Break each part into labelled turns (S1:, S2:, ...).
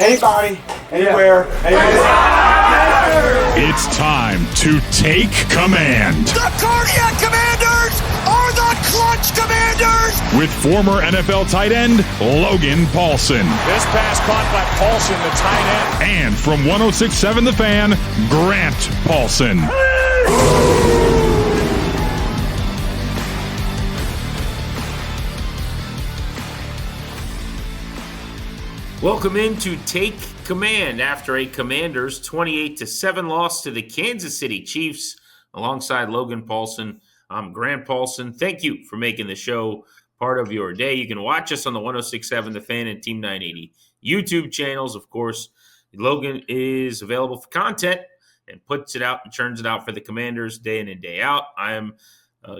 S1: Anybody, anywhere,
S2: It's time to take command.
S3: The Cardiac Commanders are the Clutch Commanders!
S2: With former NFL tight end Logan Paulsen.
S4: This pass caught by Paulsen, the tight end.
S2: And from 106.7 The Fan, Grant Paulsen.
S5: Welcome into Take Command after a Commanders 28-7 loss to the Kansas City Chiefs. Alongside Logan Paulsen, I'm Grant Paulsen. Thank you for making the show part of your day. You can watch us on the 106.7 The Fan and Team 980 YouTube channels. Of course, Logan is available for content and puts it out and churns it out for the Commanders day in and day out. I am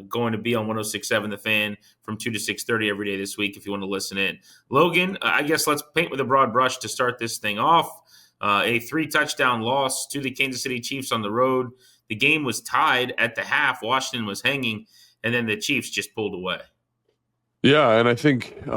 S5: going to be on 106.7 The Fan from 2 to 6:30 every day this week if you want to listen in. Logan, I guess let's paint with a broad brush to start this thing off. A 3-touchdown loss to the Kansas City Chiefs on the road. The game was tied at the half. Washington was hanging, and then the Chiefs just pulled away.
S6: Yeah, and I think, being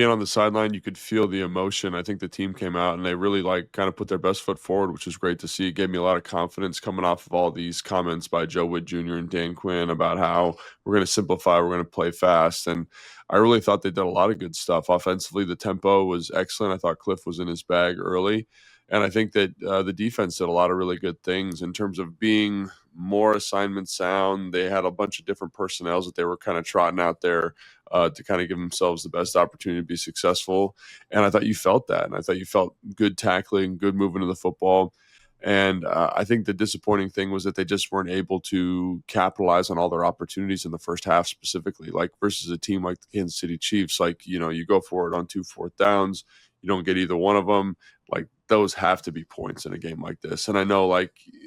S6: on the sideline, you could feel the emotion. I think the team came out and they really kind of put their best foot forward, which was great to see. It gave me a lot of confidence coming off of all these comments by Joe Wood Jr. and Dan Quinn about how we're going to simplify, we're going to play fast. And I really thought they did a lot of good stuff. Offensively, the tempo was excellent. I thought Cliff was in his bag early. And I think that the defense did a lot of really good things in terms of being more assignment sound. They had a bunch of different personnels that they were kind of trotting out there to kind of give themselves the best opportunity to be successful. And I thought you felt that. And I thought you felt good tackling, good movement of the football. And I think the disappointing thing was that they just weren't able to capitalize on all their opportunities in the first half specifically, like versus a team like the Kansas City Chiefs. Like, you go for it on 2 4th downs. You don't get either one of them. Like, those have to be points in a game like this. And I know,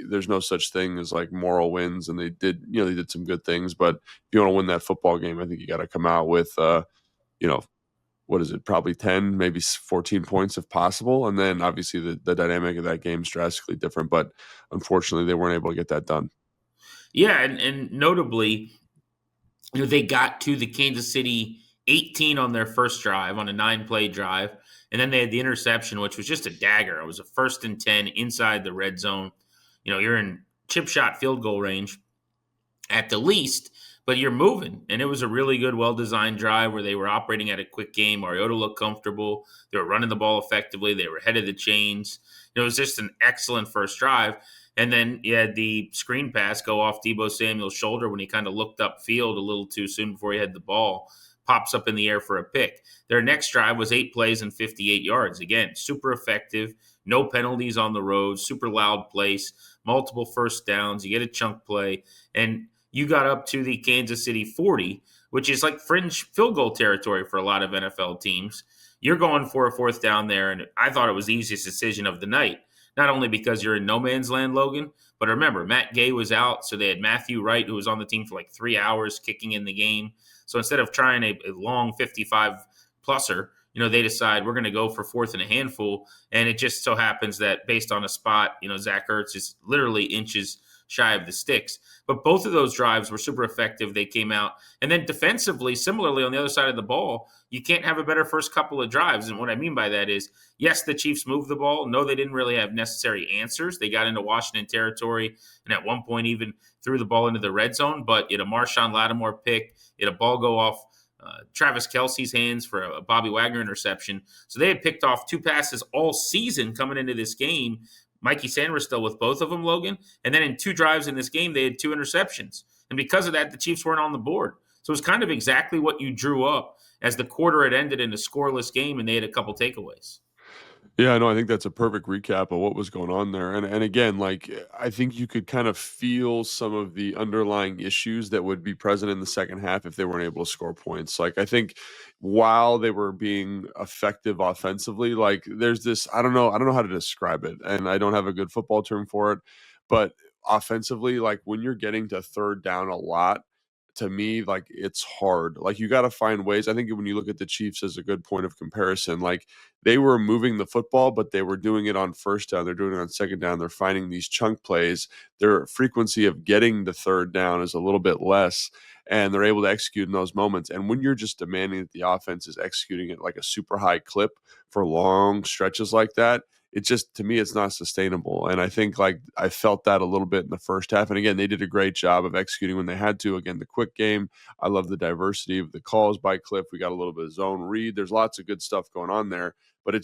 S6: there's no such thing as moral wins, and they did some good things. But if you want to win that football game, I think you got to come out with, what is it? Probably 10, maybe 14 points if possible. And then obviously the dynamic of that game is drastically different. But unfortunately, they weren't able to get that done.
S5: Yeah, and notably, they got to the Kansas City 18 on their first drive, on a 9-play drive. And then they had the interception, which was just a dagger. It was a 1st and 10 inside the red zone. You're in chip shot field goal range at the least, but you're moving. And it was a really good, well-designed drive where they were operating at a quick game. Mariota looked comfortable. They were running the ball effectively. They were ahead of the chains. It was just an excellent first drive. And then you had the screen pass go off Deebo Samuel's shoulder when he kind of looked upfield a little too soon before he had the ball. Pops up in the air for a pick. Their next drive was 8 plays and 58 yards. Again, super effective, no penalties on the road, super loud place, multiple first downs. You get a chunk play, and you got up to the Kansas City 40, which is like fringe field goal territory for a lot of NFL teams. You're going for a 4th down there, and I thought it was the easiest decision of the night, not only because you're in no man's land, Logan, but remember, Matt Gay was out, so they had Matthew Wright, who was on the team for 3 hours, kicking in the game. So instead of trying a long 55-pluser, they decide we're going to go for 4th and a handful. And it just so happens that based on a spot, Zach Ertz is literally inches shy of the sticks. But both of those drives were super effective. They came out. And then defensively, similarly on the other side of the ball, you can't have a better first couple of drives. And what I mean by that is, yes, the Chiefs moved the ball. No, they didn't really have necessary answers. They got into Washington territory and at one point even threw the ball into the red zone. But a Marshawn Lattimore pick, a ball go off Travis Kelce's hands for a Bobby Wagner interception. So they had picked off 2 passes all season coming into this game. Mikey Sanders still with both of them, Logan. And then in 2 drives in this game, they had 2 interceptions. And because of that, the Chiefs weren't on the board. So it was kind of exactly what you drew up as the quarter had ended in a scoreless game and they had a couple takeaways.
S6: Yeah, no, I think that's a perfect recap of what was going on there. And again, I think you could kind of feel some of the underlying issues that would be present in the second half if they weren't able to score points. I think while they were being effective offensively, there's this, I don't know how to describe it, and I don't have a good football term for it, but offensively, when you're getting to 3rd down a lot, to me, it's hard. You got to find ways. I think when you look at the Chiefs as a good point of comparison, they were moving the football, but they were doing it on 1st down. They're doing it on 2nd down. They're finding these chunk plays. Their frequency of getting the 3rd down is a little bit less. and they're able to execute in those moments. And when you're just demanding that the offense is executing at like a super high clip for long stretches like that, it just, to me, it's not sustainable. And I think like I felt that a little bit in the first half. And again, they did a great job of executing when they had to. Again, the quick game, I love the diversity of the calls by Cliff. We got a little bit of zone read. There's lots of good stuff going on there, but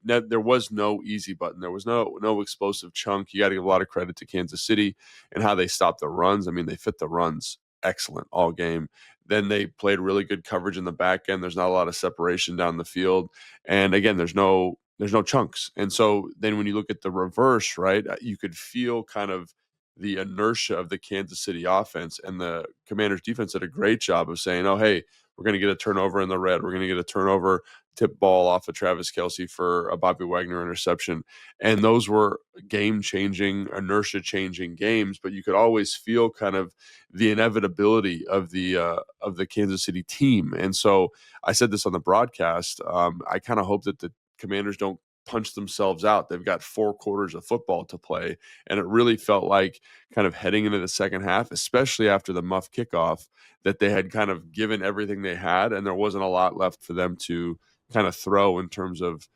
S6: there was no easy button. There was no explosive chunk. You got to give a lot of credit to Kansas City and how they stopped the runs. I mean, they fit the runs excellent all game. Then they played really good coverage in the back end. There's not a lot of separation down the field. And again, there's no chunks. And so then when you look at the reverse, right, you could feel kind of the inertia of the Kansas City offense, and the Commanders defense did a great job of saying, oh, hey, we're going to get a turnover in the red. We're going to get a turnover tip ball off of Travis Kelce for a Bobby Wagner interception. And those were game-changing, inertia-changing games, but you could always feel kind of the inevitability of the Kansas City team. And so I said this on the broadcast. I kind of hope that the Commanders don't punch themselves out. They've got 4 quarters of football to play. And it really felt like kind of heading into the second half, especially after the muff kickoff, that they had kind of given everything they had, and there wasn't a lot left for them to kind of throw in terms of,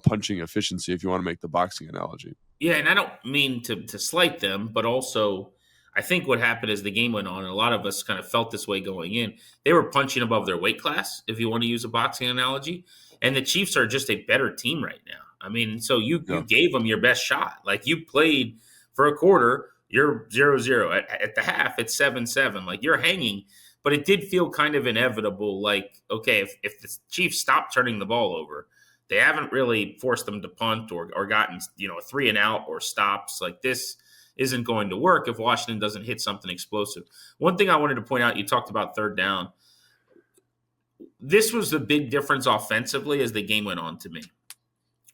S6: punching efficiency, if you want to make the boxing analogy.
S5: Yeah, and I don't mean to slight them, but also I think what happened as the game went on, and a lot of us kind of felt this way going in, they were punching above their weight class, if you want to use a boxing analogy. And the Chiefs are just a better team right now. I mean, so you gave them your best shot. Like, you played for a quarter, you're 0-0. At the half, it's 7-7. Like, you're hanging. But it did feel kind of inevitable. Like, okay, if the Chiefs stop turning the ball over, they haven't really forced them to punt or gotten, a 3 and out or stops. Like, this isn't going to work if Washington doesn't hit something explosive. One thing I wanted to point out, you talked about third down. This was the big difference offensively as the game went on to me.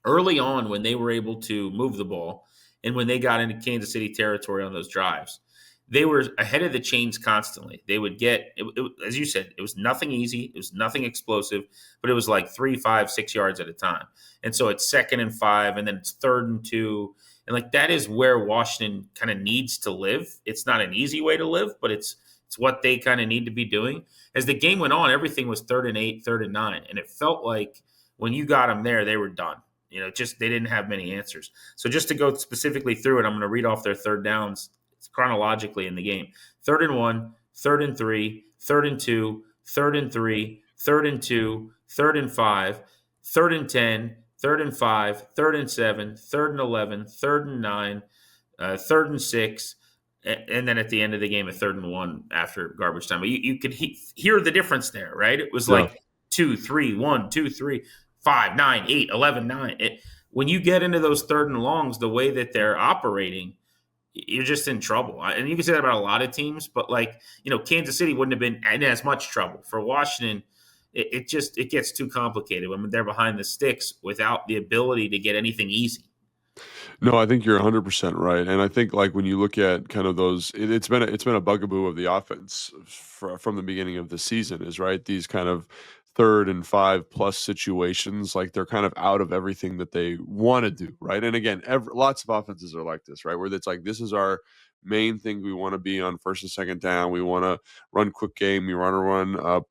S5: Early on, when they were able to move the ball and when they got into Kansas City territory on those drives, they were ahead of the chains constantly. They would get, as you said, it was nothing easy. It was nothing explosive, but it was like 3, 5, 6 yards at a time. And so it's 2nd and 5, and then it's 3rd and 2. And like, that is where Washington kind of needs to live. It's not an easy way to live, but it's what they kind of need to be doing. As the game went on, everything was 3rd and 8, 3rd and 9. And it felt like when you got them there, they were done. Just they didn't have many answers. So just to go specifically through it, I'm going to read off their third downs chronologically in the game. 3rd and 1, 3rd and 3, 3rd and 2, 3rd and 3, 3rd and 2, 3rd and 5, 3rd and 10, 3rd and 5, 3rd and 7, 3rd and 11, 3rd and 9, 3rd and 6, and then at the end of the game, a 3rd and 1 after garbage time. But you could hear the difference there, right? It was like 2, 3, 1, 2, 3, 5, 9, 8, 11, 9. When you get into those 3rd and longs, the way that they're operating, you're just in trouble. And you can say that about a lot of teams, but Kansas City wouldn't have been in as much trouble. For Washington, it gets too complicated when they're behind the sticks without the ability to get anything easy.
S6: No, I think you're 100% right, and I think like when you look at kind of those, it's been a bugaboo of the offense from the beginning of the season, is right, these kind of 3rd and 5 plus situations, like they're kind of out of everything that they want to do, right? And again, lots of offenses are like this, right, where it's like, this is our main thing. We want to be on 1st and 2nd down. We want to run quick game. We want to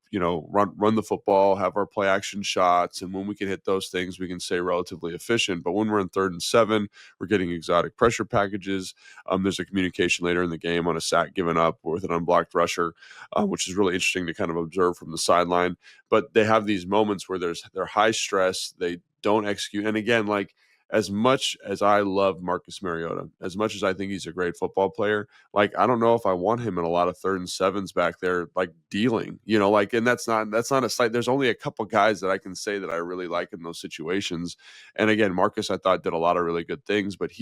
S6: run the football, have our play action shots, and when we can hit those things, we can stay relatively efficient. But when we're in 3rd and 7, we're getting exotic pressure packages. There's a communication later in the game on a sack given up with an unblocked rusher, which is really interesting to kind of observe from the sideline. But they have these moments where they're high stress. They don't execute. And again, like, as much as I love Marcus Mariota, as much as I think he's a great football player, like, I don't know if I want him in a lot of 3rd and 7s back there, like dealing, and that's not a slight. There's only a couple guys that I can say that I really like in those situations. And again, Marcus, I thought, did a lot of really good things, but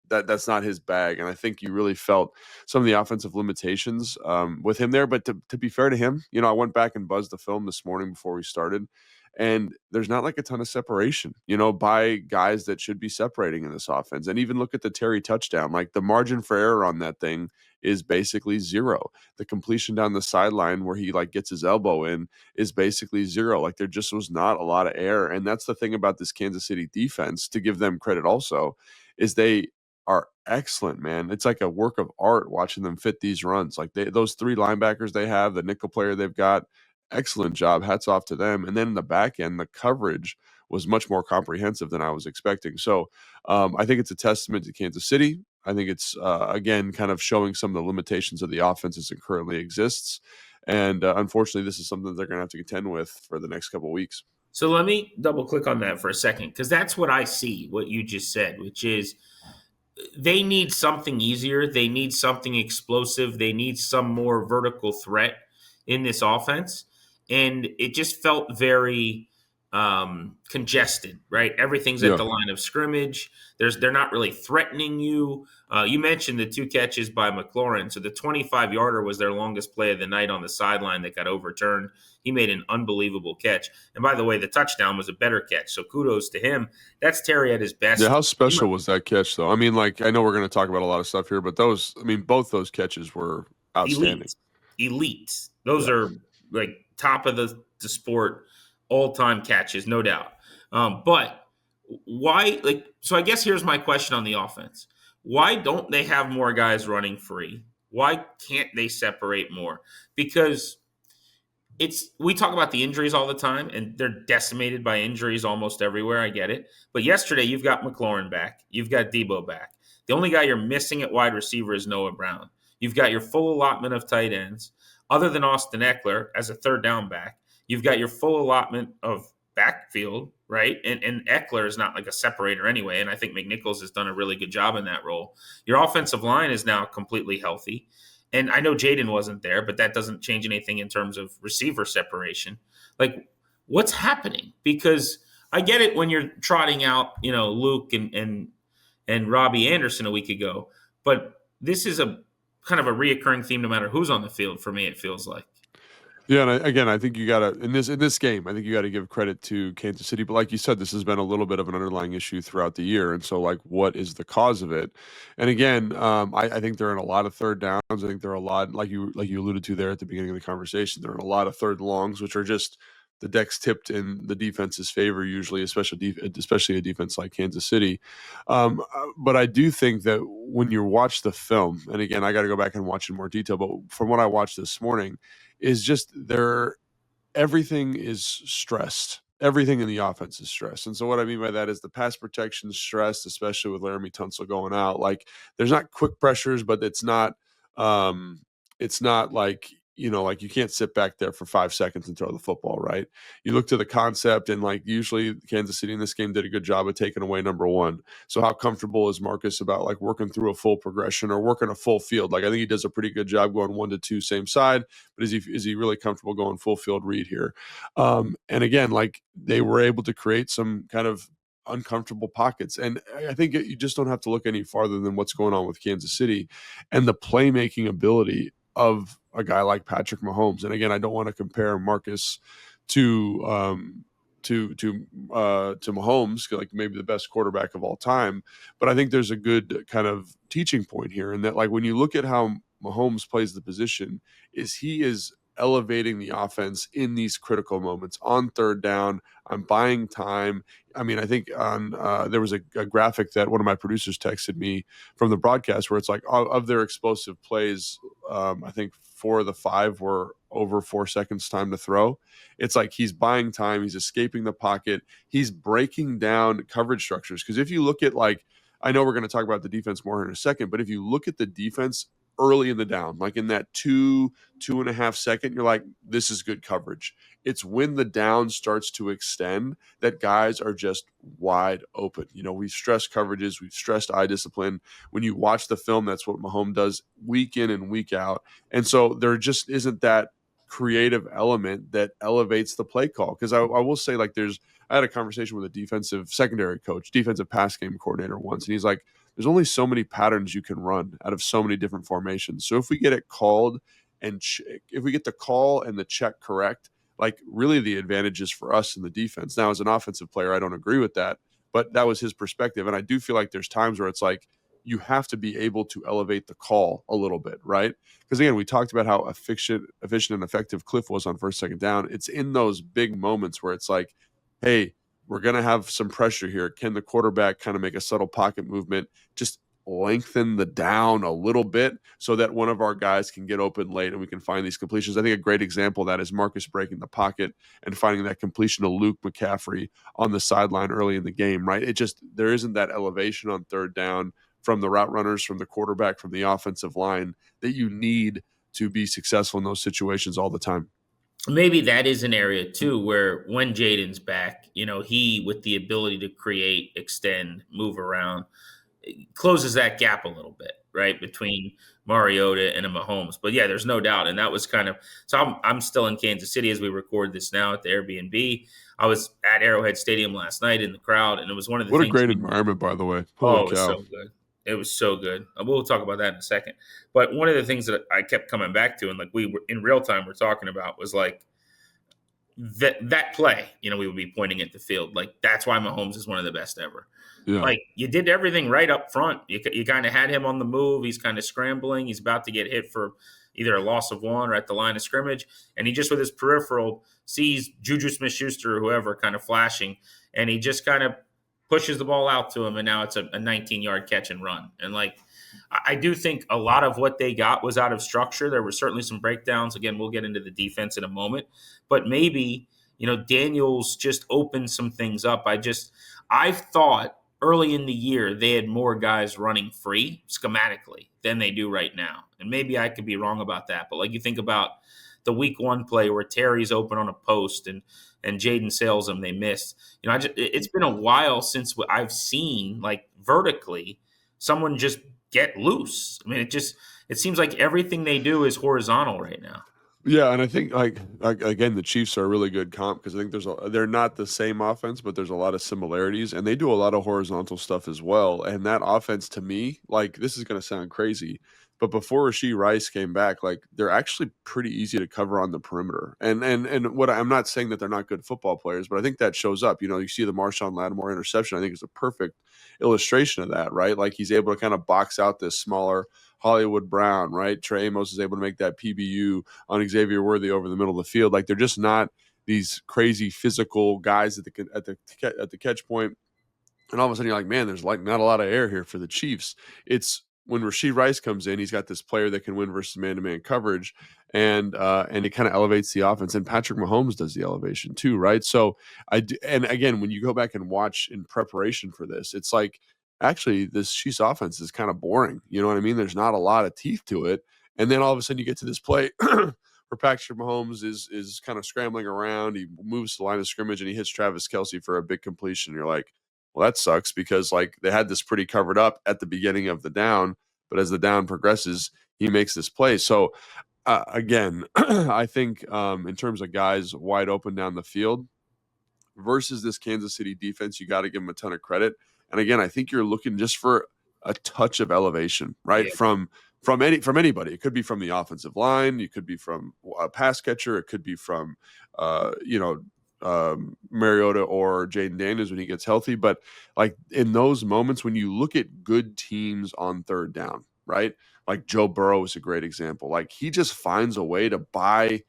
S6: that's not his bag. And I think you really felt some of the offensive limitations with him there. But to be fair to him, I went back and buzzed the film this morning before we started, and there's not like a ton of separation, by guys that should be separating in this offense. And even look at the Terry touchdown, like the margin for error on that thing is basically 0. The completion down the sideline where he like gets his elbow in is basically 0. Like, there just was not a lot of error. And that's the thing about this Kansas City defense, to give them credit also, is they are excellent, man. It's like a work of art watching them fit these runs. Like those 3 linebackers they have, the nickel player they've got, excellent job. Hats off to them. And then in the back end, the coverage was much more comprehensive than I was expecting. So I think it's a testament to Kansas City. I think it's, again, kind of showing some of the limitations of the offense as it currently exists. And unfortunately, this is something they're going to have to contend with for the next couple of weeks.
S5: So let me double click on that for a second, because that's what I see, what you just said, which is they need something easier. They need something explosive. They need some more vertical threat in this offense. And it just felt very congested, right? Everything's at the line of scrimmage. They're not really threatening you. You mentioned the 2 catches by McLaurin. So the 25-yarder was their longest play of the night on the sideline that got overturned. He made an unbelievable catch. And by the way, the touchdown was a better catch. So kudos to him. That's Terry at his best.
S6: Yeah, how special was that catch, though? I mean, like, I know we're going to talk about a lot of stuff here, but both those catches were outstanding.
S5: Elite. Those are like top of the sport, all-time catches, no doubt. But why, so I guess here's my question on the offense. Why don't they have more guys running free? Why can't they separate more? Because we talk about the injuries all the time, and they're decimated by injuries almost everywhere. I get it. But yesterday, you've got McLaurin back. You've got Debo back. The only guy you're missing at wide receiver is Noah Brown. You've got your full allotment of tight ends. Other than Austin Eckler as a third down back, you've got your full allotment of backfield, right? And Eckler is not like a separator anyway, and I think McNichols has done a really good job in that role. Your offensive line is now completely healthy. And I know Jaden wasn't there, but that doesn't change anything in terms of receiver separation. Like, what's happening? Because I get it when you're trotting out, Luke and Robbie Anderson a week ago, but this is a kind of a reoccurring theme no matter who's on the field for me, it feels like.
S6: Yeah, and again, I think you got to in this game, I think you got to give credit to Kansas City. But like you said, this has been a little bit of an underlying issue throughout the year, and so like, what is the cause of it? And again, I think they're in a lot of third downs. I think they're a lot, like you alluded to there at the beginning of the conversation. They're in a lot of third longs, which are just the deck's tipped in the defense's favor usually, especially a defense like Kansas City. But I do think that when you watch the film, and again, I got to go back and watch in more detail. But from what I watched this morning, is just everything is stressed. Everything in the offense is stressed. And so what I mean by that is the pass protection is stressed, especially with Laramie Tunsil going out. Like, there's not quick pressures, but it's not like, like you can't sit back there for 5 seconds and throw the football, right? You look to the concept, and like usually Kansas City in this game did a good job of taking away number 1. So how comfortable is Marcus about like working through a full progression or working a full field? Like, I think he does a pretty good job going 1 to 2 same side, but is he really comfortable going full field read here? And again, like, they were able to create some kind of uncomfortable pockets. And I think you just don't have to look any farther than what's going on with Kansas City and the playmaking ability of a guy like Patrick Mahomes. And again, I don't want to compare Marcus to Mahomes, like maybe the best quarterback of all time, but I think there's a good kind of teaching point here, in that like when you look at how Mahomes plays the position, he is elevating the offense in these critical moments on third down. I'm buying time. I mean, I think there was a graphic that one of my producers texted me from the broadcast where it's like, of their explosive plays, I think 4 of the 5 were over 4 seconds time to throw. It's like he's buying time. He's escaping the pocket. He's breaking down coverage structures. Because if you look at, like, I know we're going to talk about the defense more in a second, but if you look at the defense early in the down, like in that 2.5 second, you're like, this is good coverage. It's when the down starts to extend that guys are just wide open. We've stressed coverages, we've stressed eye discipline. When you watch the film, that's what Mahomes does week in and week out. And so there just isn't that creative element that elevates the play call. Because I will say, like, I had a conversation with a defensive secondary coach, defensive pass game coordinator once, and he's like, there's only so many patterns you can run out of so many different formations. So if we get it called and if we get the call and the check correct, like, really the advantage is for us in the defense. Now, as an offensive player, I don't agree with that, but that was his perspective. And I do feel like there's times where it's like, you have to be able to elevate the call a little bit, right? Because again, we talked about how efficient and effective Cliff was on first, second down. It's in those big moments where it's like, hey, we're going to have some pressure here. Can the quarterback kind of make a subtle pocket movement? Just lengthen the down a little bit so that one of our guys can get open late and we can find these completions. I think a great example of that is Marcus breaking the pocket and finding that completion to Luke McCaffrey on the sideline early in the game, right? There isn't that elevation on third down from the route runners, from the quarterback, from the offensive line that you need to be successful in those situations all the time.
S5: Maybe that is an area too where when Jaden's back, he with the ability to create, extend, move around, closes that gap a little bit, right, between Mariota and a Mahomes. But yeah, there's no doubt, and that was kind of so. I'm still in Kansas City as we record this now at the Airbnb. I was at Arrowhead Stadium last night in the crowd, and it was one of the
S6: What a
S5: things.
S6: great environment, by the way. Holy
S5: Oh, it was
S6: cow.
S5: so good. It was so good. We'll talk about that in a second. But one of the things that I kept coming back to, and like we were in real time, we're talking about was like that play. We would be pointing at the field like that's why Mahomes is one of the best ever.
S6: Yeah.
S5: Like you did everything right up front. You kind of had him on the move. He's kind of scrambling. He's about to get hit for either a loss of one or at the line of scrimmage, and he just with his peripheral sees Juju Smith-Schuster or whoever kind of flashing, and he just kind of pushes the ball out to him, and now it's a 19-yard catch and run. And like I do think a lot of what they got was out of structure. There were certainly some breakdowns. Again, we'll get into the defense in a moment, but maybe Daniels just opened some things up. I've thought early in the year they had more guys running free schematically than they do right now, and maybe I could be wrong about that. But like you think about the week 1 play where Terry's open on a post and Jaden sails him, they missed. It's been a while since I've seen like vertically someone just get loose. I mean, it seems like everything they do is horizontal right now.
S6: Yeah, and I think like again, the Chiefs are a really good comp because I think they're not the same offense, but there's a lot of similarities, and they do a lot of horizontal stuff as well. And that offense, to me, like this is going to sound crazy, but before Rashee Rice came back, like they're actually pretty easy to cover on the perimeter. And what I'm not saying that they're not good football players, but I think that shows up. You see the Marshawn Lattimore interception. I think is a perfect illustration of that, right? Like he's able to kind of box out this smaller Hollywood Brown, right? Trey Amos is able to make that PBU on Xavier Worthy over the middle of the field. Like they're just not these crazy physical guys at the catch point. And all of a sudden you're like, man, there's like not a lot of air here for the Chiefs. It's when Rashee Rice comes in, he's got this player that can win versus man-to-man coverage, and it kind of elevates the offense. And Patrick Mahomes does the elevation too, right? So and again, when you go back and watch in preparation for this, it's like actually this Chiefs offense is kind of boring. You know what I mean? There's not a lot of teeth to it. And then all of a sudden you get to this play where Patrick Mahomes is kind of scrambling around. He moves to the line of scrimmage and he hits Travis Kelce for a big completion. You're like, well, that sucks because like they had this pretty covered up at the beginning of the down, but as the down progresses, he makes this play. So again, I think in terms of guys wide open down the field versus this Kansas City defense, you got to give them a ton of credit. And again, I think you're looking just for a touch of elevation, right?
S5: Yeah.
S6: From anybody. It could be from the offensive line, it could be from a pass catcher, it could be from Mariota or Jaden Daniels when he gets healthy. But like in those moments when you look at good teams on third down, right? Like Joe Burrow is a great example. Like he just finds a way to buy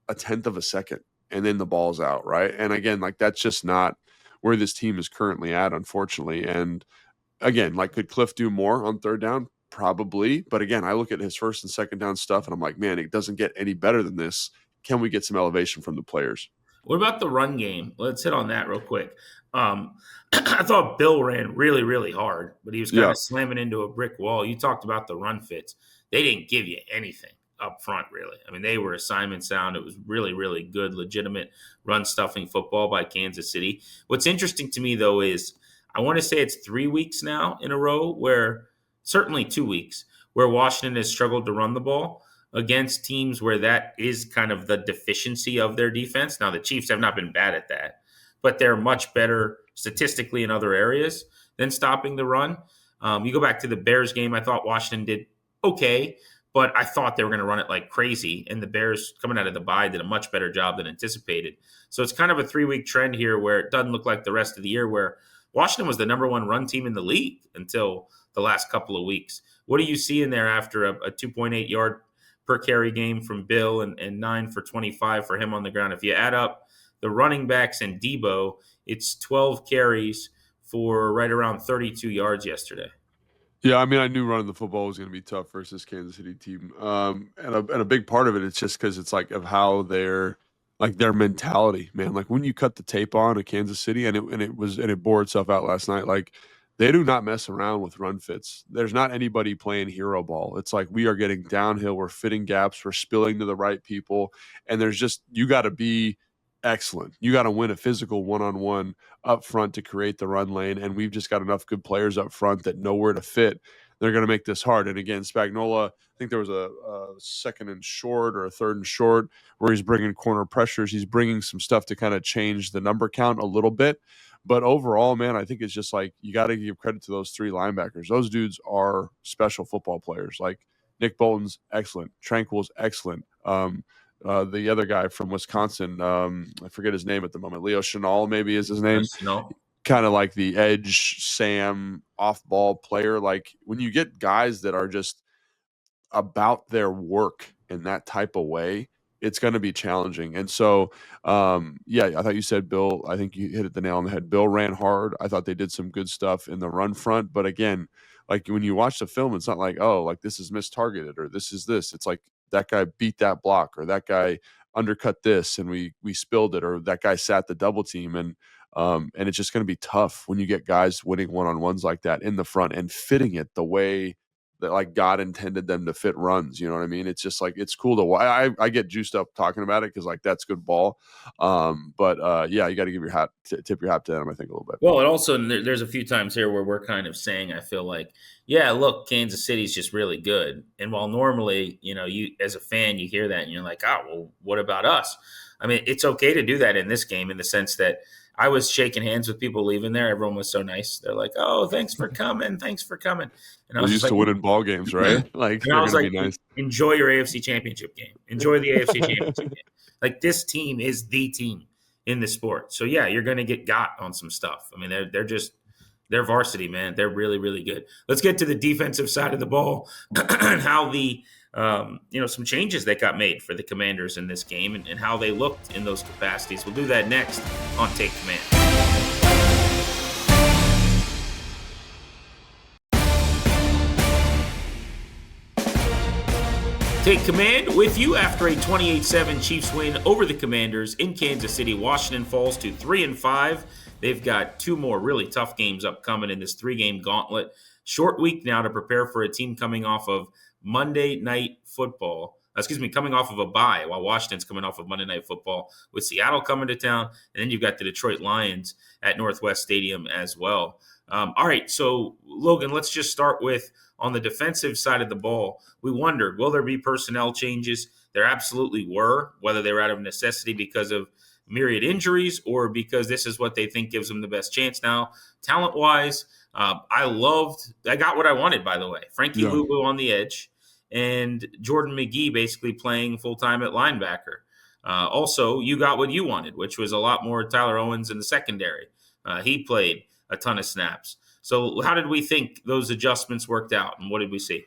S6: a tenth of a second and then the ball's out, right? And again, like that's just not where this team is currently at, unfortunately. And again, like could Cliff do more on third down? Probably. But again, I look at his first and second down stuff and I'm like, man, it doesn't get any better than this. Can we get some elevation from the players?
S5: What about the run game? Let's hit on that real quick. I thought Bill ran really, really hard, but he was kind of slamming into a brick wall. You talked about the run fits. They didn't give you anything up front, really. I mean, they were assignment sound. It was really, really good, legitimate run-stuffing football by Kansas City. What's interesting to me, though, is I want to say it's 3 weeks now in a row where – certainly 2 weeks – where Washington has struggled to run the ball against teams where that is kind of the deficiency of their defense. Now, the Chiefs have not been bad at that, but they're much better statistically in other areas than stopping the run. You go back to the Bears game, I thought Washington did okay, but I thought they were going to run it like crazy, and the Bears coming out of the bye did a much better job than anticipated. So it's kind of a 3-week trend here where it doesn't look like the rest of the year where Washington was the number 1 run team in the league until the last couple of weeks. What do you see in there after a 2.8 yard per carry game from Bill and 9 for 25 for him on the ground? If you add up the running backs and Debo, it's 12 carries for right around 32 yards yesterday.
S6: Yeah, I mean, I knew running the football was going to be tough versus Kansas City team, and a big part of it is just because it's like of how their mentality, man. Like when you cut the tape on a Kansas City, and it bore itself out last night. Like they do not mess around with run fits. There's not anybody playing hero ball. It's like we are getting downhill, we're fitting gaps, we're spilling to the right people, and there's just you got to be excellent. You got to win a physical one-on-one up front to create the run lane, and we've just got enough good players up front that know where to fit. They're going to make this hard. And again, Spagnola, I think there was a second and short or a third and short where he's bringing corner pressures. He's bringing some stuff to kind of change the number count a little bit. But overall, man, I think it's just like you got to give credit to those three linebackers. Those dudes are special football players. Like Nick Bolton's excellent, Tranquil's excellent. The other guy from Wisconsin, I forget his name at the moment. Leo Chenal, maybe is his name. Kind of like the edge Sam off ball player. Like when you get guys that are just about their work in that type of way, it's going to be challenging. And so, yeah, I thought you said Bill, I think you hit the nail on the head. Bill ran hard. I thought they did some good stuff in the run front. But again, like when you watch the film, it's not like, oh, like this is mistargeted or this is this. It's like that guy beat that block or that guy undercut this and we spilled it or that guy sat the double team. And it's just going to be tough when you get guys winning one-on-ones like that in the front and fitting it the way that like God intended them to fit runs. You know what I mean? It's just like, it's cool to watch. I get juiced up talking about it. Cause like, that's good ball. But yeah, you got to give your hat, tip your hat to them, I think a little bit.
S5: Well, and also there's a few times here where we're kind of saying, I feel like, yeah, look, Kansas City's just really good. And while normally, you as a fan, you hear that and you're like, oh, well, what about us? I mean, it's okay to do that in this game in the sense that I was shaking hands with people leaving there. Everyone was so nice. They're like, oh, thanks for coming. Thanks for coming. And I
S6: They're
S5: was just
S6: used to
S5: like,
S6: winning ball games, right? Like
S5: and
S6: they're
S5: I was
S6: going to
S5: like,
S6: be nice.
S5: enjoy your AFC Championship game. Enjoy the AFC Championship game. Like this team is the team in the sport. So yeah, you're going to get got on some stuff. I mean, they're varsity, man. They're really, really good. Let's get to the defensive side of the ball and how some changes that got made for the Commanders in this game and how they looked in those capacities. We'll do that next on Take Command. Take command with you after a 28-7 Chiefs win over the Commanders in Kansas City. Washington falls to 3-5. They've got two more really tough games upcoming in this three-game gauntlet. Short week now to prepare for a team coming off of Monday Night Football. Coming off of a bye while Washington's coming off of Monday Night Football with Seattle coming to town. And then you've got the Detroit Lions at Northwest Stadium as well. All right, so Logan, let's just start with on the defensive side of the ball. We wondered, will there be personnel changes? There absolutely were, whether they were out of necessity because of myriad injuries or because this is what they think gives them the best chance now. Talent-wise, I got what I wanted, by the way. Frankie Luvu on the edge and Jordan McGee basically playing full-time at linebacker. Also, you got what you wanted, which was a lot more Tyler Owens in the secondary. He played a ton of snaps. So how did we think those adjustments worked out, and what did we see?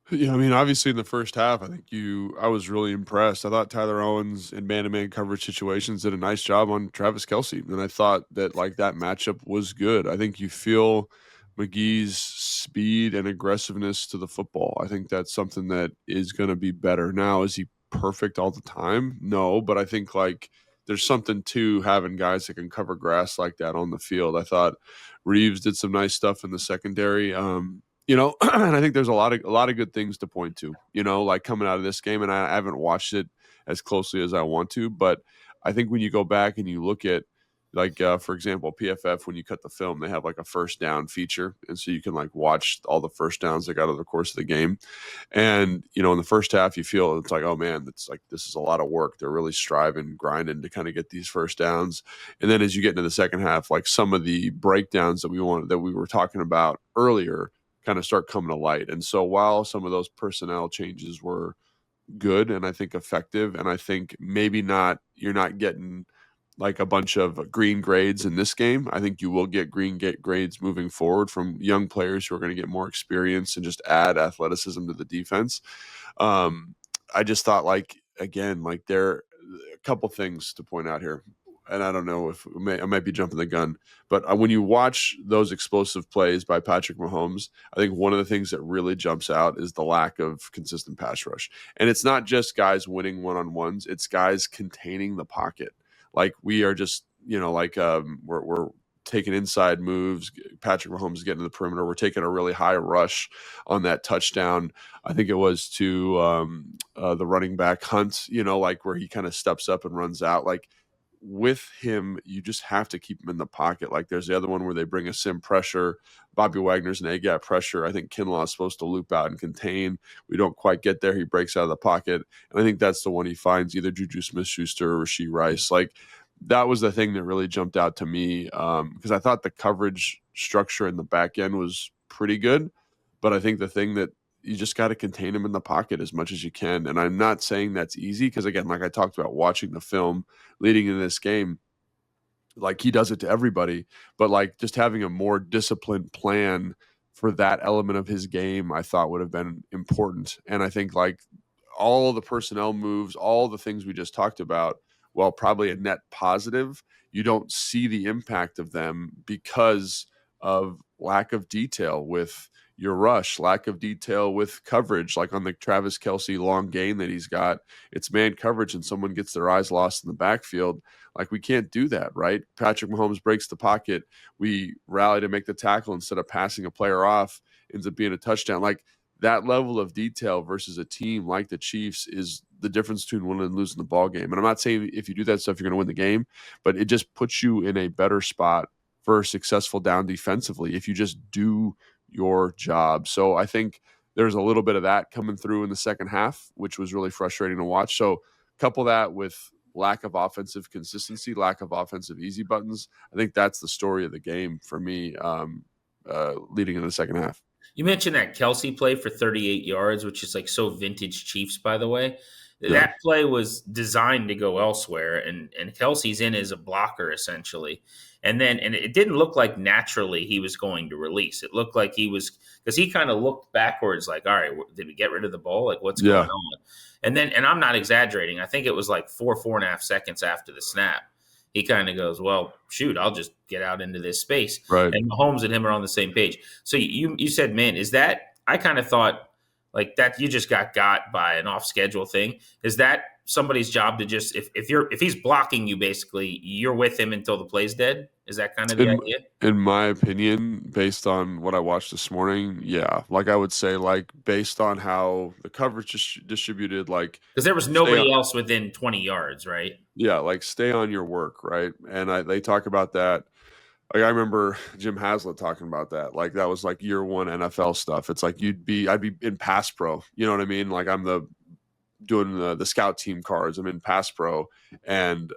S6: Yeah, I mean, obviously in the first half, I was really impressed. I thought Tyler Owens in man-to-man coverage situations did a nice job on Travis Kelce, and I thought that like that matchup was good. I think you feel McGee's speed and aggressiveness to the football. I think that's something that is going to be better. Now, is he perfect all the time? No, but I think like there's something to having guys that can cover grass like that on the field. I thought Reeves did some nice stuff in the secondary. And I think there's a lot of good things to point to, like coming out of this game. And I haven't watched it as closely as I want to, but I think when you go back and you look at like, for example, PFF, when you cut the film, they have like a first down feature. And so you can like watch all the first downs they got over the course of the game. And, in the first half, you feel it's like, oh man, it's like, this is a lot of work. They're really striving, grinding to kind of get these first downs. And then as you get into the second half, like some of the breakdowns that we were talking about earlier kind of start coming to light. And so while some of those personnel changes were good and I think effective, and I think maybe you're not getting like a bunch of green grades in this game. I think you will get grades moving forward from young players who are going to get more experience and just add athleticism to the defense. I just thought like, again, like there are a couple things to point out here. and I don't know if I might be jumping the gun, but when you watch those explosive plays by Patrick Mahomes, I think one of the things that really jumps out is the lack of consistent pass rush. And it's not just guys winning one-on-ones, it's guys containing the pocket. Like we are just, we're taking inside moves. Patrick Mahomes is getting to the perimeter. We're taking a really high rush on that touchdown. I think it was to the running back Hunt, where he kind of steps up and runs out. Like with him, you just have to keep him in the pocket. Like there's the other one where they bring a sim pressure. Bobby Wagner's an A-gap pressure. I think Kinlaw is supposed to loop out and contain. We don't quite get there. He breaks out of the pocket. And I think that's the one he finds, either Juju Smith-Schuster or Rashee Rice. Like that was the thing that really jumped out to me because I thought the coverage structure in the back end was pretty good. But I think the thing that you just got to contain him in the pocket as much as you can. And I'm not saying that's easy because, again, like I talked about watching the film leading into this game, like he does it to everybody, but like just having a more disciplined plan for that element of his game, I thought would have been important. And I think like all the personnel moves, all the things we just talked about, well, probably a net positive, you don't see the impact of them because of lack of detail with your rush, lack of detail with coverage, like on the Travis Kelce long gain that he's got, it's man coverage and someone gets their eyes lost in the backfield. Like we can't do that, right? Patrick Mahomes breaks the pocket. We rally to make the tackle instead of passing a player off, ends up being a touchdown. Like that level of detail versus a team like the Chiefs is the difference between winning and losing the ball game. And I'm not saying if you do that stuff, you're going to win the game, but it just puts you in a better spot for a successful down defensively if you just do your job. So I think there's a little bit of that coming through in the second half, which was really frustrating to watch. So couple that with lack of offensive consistency, lack of offensive easy buttons. I think that's the story of the game for me leading into the second half.
S5: You mentioned that Kelce play for 38 yards, which is like so vintage Chiefs, by the way.
S6: Yeah.
S5: That play was designed to go elsewhere, and Kelce's in as a blocker, essentially. And it didn't look like naturally he was going to release. It looked like he was, because he kind of looked backwards like, all right, did we get rid of the ball? Like, what's going on? And I'm not exaggerating. I think it was like 4.5 seconds after the snap. He kind of goes, well, shoot, I'll just get out into this space.
S6: Right.
S5: And Mahomes and him are on the same page. So you said, man, is that – I kind of thought like that you just got by an off-schedule thing. Is that somebody's job to just – if he's blocking you, basically, you're with him until the play's dead? Is that kind of the idea?
S6: In my opinion, based on what I watched this morning, yeah. Like I would say, like based on how the coverage distributed, like
S5: because there was nobody else within 20 yards, right?
S6: Yeah, like stay on your work, right? And they talk about that. Like I remember Jim Haslett talking about that. Like that was like year one NFL stuff. It's like I'd be in pass pro. You know what I mean? Like I'm doing the scout team cards. I'm in pass pro, and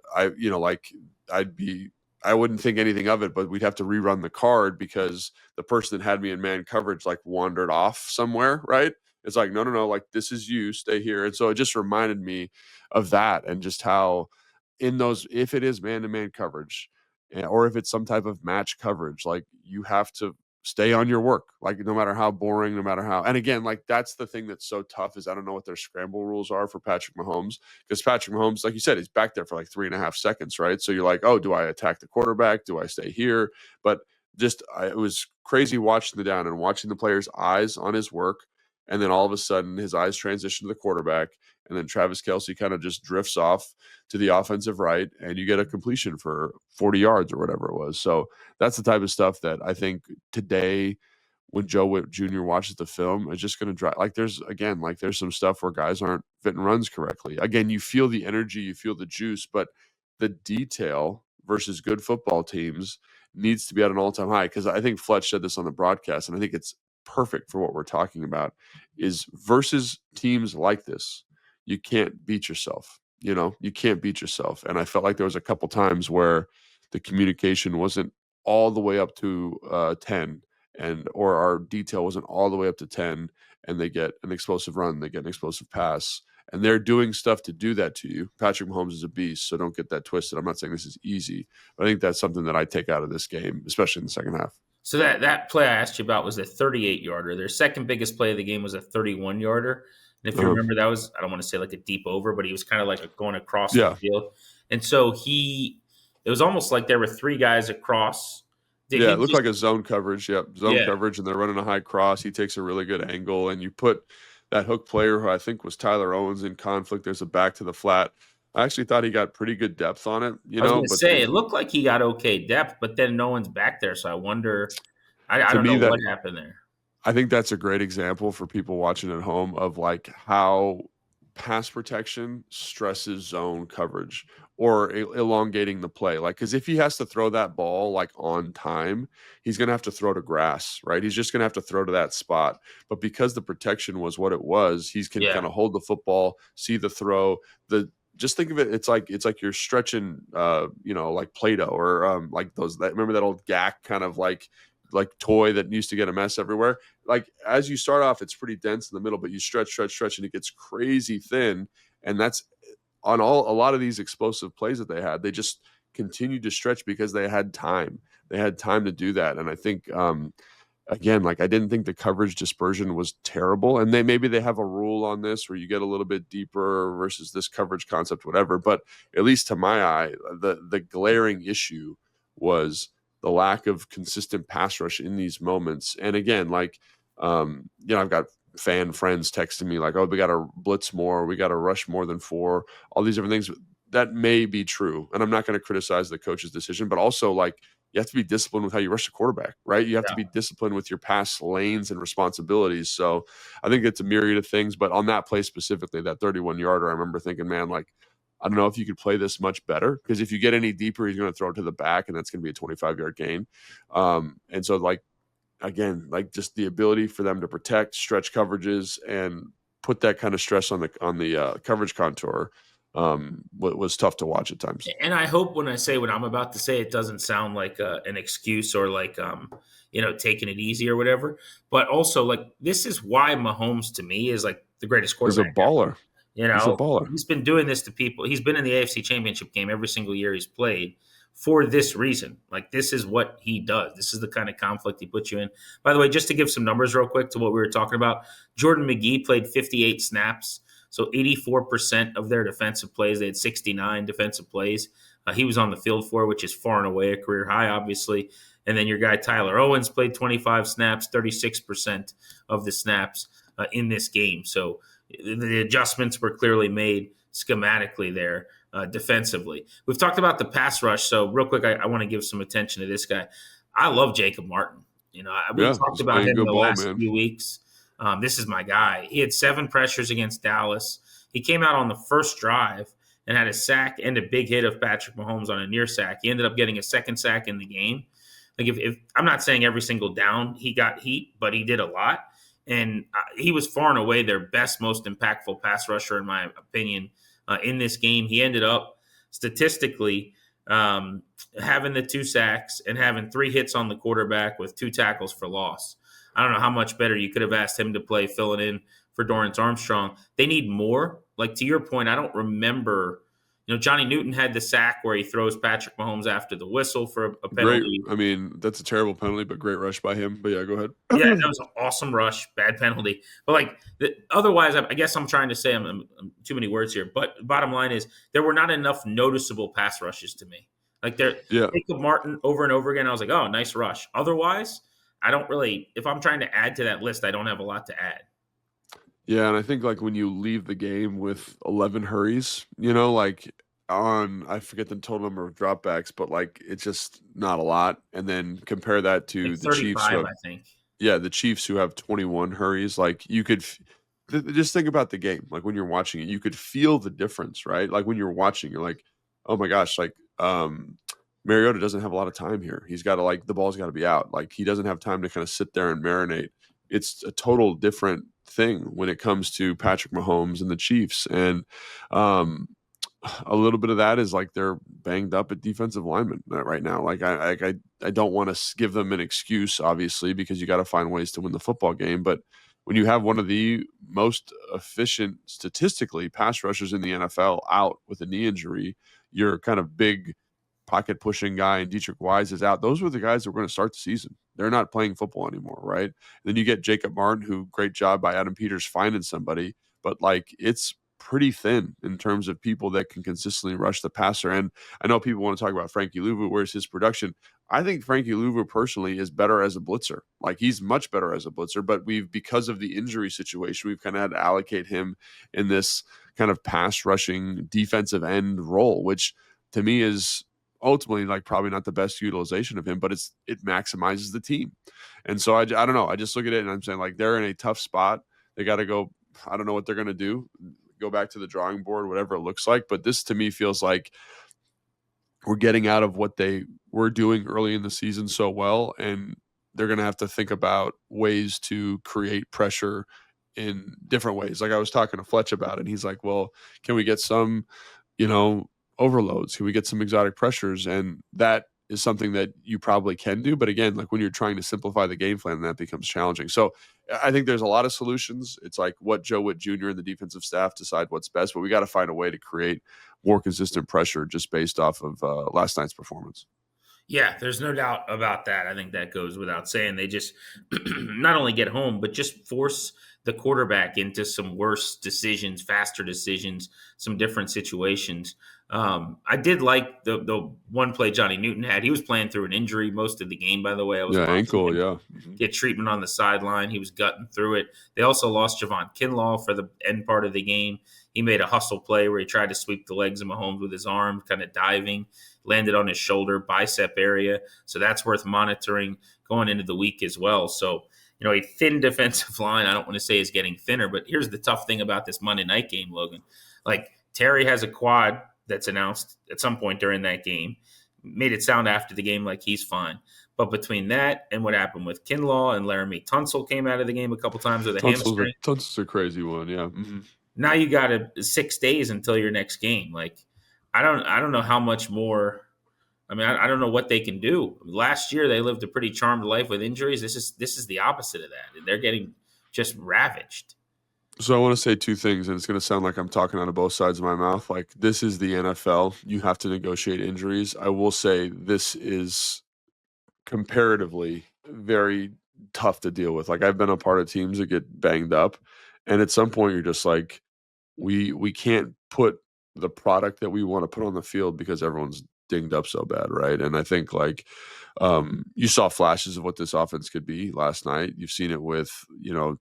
S6: I wouldn't think anything of it, but we'd have to rerun the card because the person that had me in man coverage like wandered off somewhere, right? It's like, no, like this is you, stay here. And so it just reminded me of that and just how in those, if it is man-to-man coverage or if it's some type of match coverage, like you have to stay on your work, like no matter how boring, no matter how, and again, like that's the thing that's so tough is I don't know what their scramble rules are for Patrick Mahomes because Patrick Mahomes, like you said, he's back there for like 3.5 seconds, right? So you're like, oh, do I attack the quarterback? Do I stay here? But it was crazy watching the down and watching the player's eyes on his work. And then all of a sudden his eyes transition to the quarterback. And then Travis Kelce kind of just drifts off to the offensive right. And you get a completion for 40 yards or whatever it was. So that's the type of stuff that I think today when Joe Witt Jr. watches the film, it's just going to drive. Like there's some stuff where guys aren't fitting runs correctly. Again, you feel the energy, you feel the juice, but the detail versus good football teams needs to be at an all-time high. Because I think Fletch said this on the broadcast, and I think it's perfect for what we're talking about, is versus teams like this, you can't beat yourself. You can't beat yourself. And I felt like there was a couple times where the communication wasn't all the way up to 10 or our detail wasn't all the way up to 10 and they get an explosive run, they get an explosive pass, and they're doing stuff to do that to you. Patrick Mahomes is a beast, so don't get that twisted. I'm not saying this is easy, but I think that's something that I take out of this game, especially in the second half.
S5: So that play I asked you about was a 38-yarder. Their second biggest play of the game was a 31-yarder. And if you remember, that was, I don't want to say like a deep over, but he was kind of like going across the field. And so it it was almost like there were 3 guys across. Did
S6: Yeah,
S5: he
S6: it looked
S5: just
S6: like a zone coverage. Yep, zone
S5: Yeah.
S6: coverage, and they're running a high cross. He takes a really good angle, and you put that hook player, who I think was Tyler Owens, in conflict. There's a back to the flat. I actually thought he got pretty good depth on it,
S5: I was gonna
S6: but
S5: say, it looked like he got okay depth, but then no one's back there, so I wonder I
S6: to
S5: don't
S6: me
S5: know
S6: that
S5: what happened there.
S6: I think that's a great example for people watching at home of like how pass protection stresses zone coverage or elongating the play. Like, because if he has to throw that ball like on time, he's going to have to throw to grass, right? He's just going to have to throw to that spot. But because the protection was what it was, he can
S5: Yeah.
S6: kind of hold the football, see the throw. Just think of it. It's like you're stretching, like Play-Doh or like remember that old GAC kind of like toy that used to get a mess everywhere. Like as you start off, it's pretty dense in the middle, but you stretch, and it gets crazy thin. And that's on a lot of these explosive plays that they had. They just continued to stretch because they had time. They had time to do that. And I think again, like I didn't think the coverage dispersion was terrible. And maybe they have a rule on this where you get a little bit deeper versus this coverage concept, whatever. But at least to my eye, the glaring issue was the lack of consistent pass rush in these moments. And again, like, I've got fan friends texting me like, oh, we got to blitz more. We got to rush more than 4, all these different things. That may be true. And I'm not going to criticize the coach's decision, but also like you have to be disciplined with how you rush the quarterback, right? You have to be disciplined with your pass lanes and responsibilities. So I think it's a myriad of things, but on that play specifically, that 31-yarder, I remember thinking, man, like, I don't know if you could play this much better because if you get any deeper, he's going to throw it to the back and that's going to be a 25-yard gain. And so like, again, like just the ability for them to protect stretch coverages and put that kind of stress on the coverage contour was tough to watch at times.
S5: And I hope when I say what I'm about to say, it doesn't sound like an excuse or like, taking it easy or whatever. But also, like, this is why Mahomes to me is like the greatest
S6: He's a
S5: quarterback ever.
S6: baller. He's a baller.
S5: He's been doing this to people. He's been in the AFC Championship game every single year he's played for this reason. Like, this is what he does. This is the kind of conflict he puts you in. By the way, just to give some numbers real quick to what we were talking about, Jordan McGee played 58 snaps. So 84% of their defensive plays, they had 69 defensive plays. He was on the field for, which is far and away a career high, obviously. And then your guy Tyler Owens played 25 snaps, 36% of the snaps in this game. So the adjustments were clearly made schematically there defensively. We've talked about the pass rush. So real quick, I want to give some attention to this guy. I love Jacob Martin. We talked about him the last few weeks. This is my guy. He had 7 pressures against Dallas. He came out on the first drive and had a sack and a big hit of Patrick Mahomes on a near sack. He ended up getting a second sack in the game. Like if I'm not saying every single down he got heat, but he did a lot. And he was far and away their best, most impactful pass rusher, in my opinion, in this game. He ended up statistically having the 2 sacks and having 3 hits on the quarterback with 2 tackles for loss. I don't know how much better you could have asked him to play filling in for Dorrance Armstrong. They need more. Like, to your point, I don't remember. Johnny Newton had the sack where he throws Patrick Mahomes after the whistle for a penalty.
S6: Great. I mean, that's a terrible penalty, but great rush by him. But yeah, go ahead.
S5: Yeah, that was an awesome rush. Bad penalty. But otherwise, I guess I'm trying to say I'm too many words here. But bottom line is there were not enough noticeable pass rushes to me. Like Jacob Martin over and over again. I was like, oh, nice rush. Otherwise, I don't really. If I'm trying to add to that list, I don't have a lot to add.
S6: Yeah, and I think like when you leave the game with 11 hurries, I forget the total number of dropbacks, but like it's just not a lot. And then compare that to the Chiefs.
S5: I think.
S6: Yeah, the Chiefs who have 21 hurries. Like you could just think about the game. Like when you're watching it, you could feel the difference, right? Like when you're watching, you're like, oh my gosh, like Mariota doesn't have a lot of time here. He's got to the ball's got to be out. Like he doesn't have time to kind of sit there and marinate. It's a total different thing when it comes to Patrick Mahomes and the Chiefs. And a little bit of that is like they're banged up at defensive linemen right now. Like I don't want to give them an excuse, obviously, because you got to find ways to win the football game. But when you have one of the most efficient statistically pass rushers in the NFL out with a knee injury, your kind of big pocket pushing guy and Dietrich Wise is out. Those were the guys that were going to start the season. They're not playing football anymore, right? And then you get Jacob Martin, who great job by Adam Peters finding somebody, but like it's pretty thin in terms of people that can consistently rush the passer. And I know people want to talk about Frankie Louvu. Where's his production? I think Frankie Louvu personally is better as a blitzer. Like, he's much better as a blitzer, but because of the injury situation, we've kind of had to allocate him in this kind of pass rushing defensive end role, which to me is ultimately like probably not the best utilization of him, but it maximizes the team. And so I don't know. I just look at it and I'm saying, like, they're in a tough spot. They got to go. I don't know what they're going to do. Go back to the drawing board, whatever it looks like. But this to me feels like we're getting out of what they were doing early in the season so well, and they're going to have to think about ways to create pressure in different ways. Like, I was talking to Fletch about it, and he's like, well, can we get some, overloads? Can we get some exotic pressures? And that is something that you probably can do. But again, like, when you're trying to simplify the game plan, that becomes challenging. So I think there's a lot of solutions. It's like what Joe Witt Jr. and the defensive staff decide what's best, but we got to find a way to create more consistent pressure just based off of last night's performance.
S5: Yeah, there's no doubt about that. I think that goes without saying. They just not only get home, but just force the quarterback into some worse decisions, faster decisions, some different situations. I did like the one play Johnny Newton had. He was playing through an injury most of the game, by the way. I was watching
S6: ankle,
S5: him get treatment on the sideline. He was gutting through it. They also lost Javon Kinlaw for the end part of the game. He made a hustle play where he tried to sweep the legs of Mahomes with his arm, kind of diving, landed on his shoulder, bicep area. So that's worth monitoring going into the week as well. So, a thin defensive line, I don't want to say is getting thinner, but here's the tough thing about this Monday night game, Logan. Like, Terry has a quad that's announced at some point during that game. Made it sound after the game like he's fine. But between that and what happened with Kinlaw and Laramie Tunsil came out of the game a couple times with a hamstring.
S6: Tunsil's a crazy one, yeah. Mm-hmm.
S5: Now you got 6 days until your next game. Like, I don't know how much more. I mean, I don't know what they can do. Last year they lived a pretty charmed life with injuries. This is the opposite of that. They're getting just ravaged.
S6: So I want to say two things, and it's going to sound like I'm talking out of both sides of my mouth. Like, this is the NFL. You have to negotiate injuries. I will say this is comparatively very tough to deal with. Like, I've been a part of teams that get banged up, and at some point you're just like, we can't put the product that we want to put on the field because everyone's dinged up so bad, right? And I think, like, you saw flashes of what this offense could be last night. You've seen it with,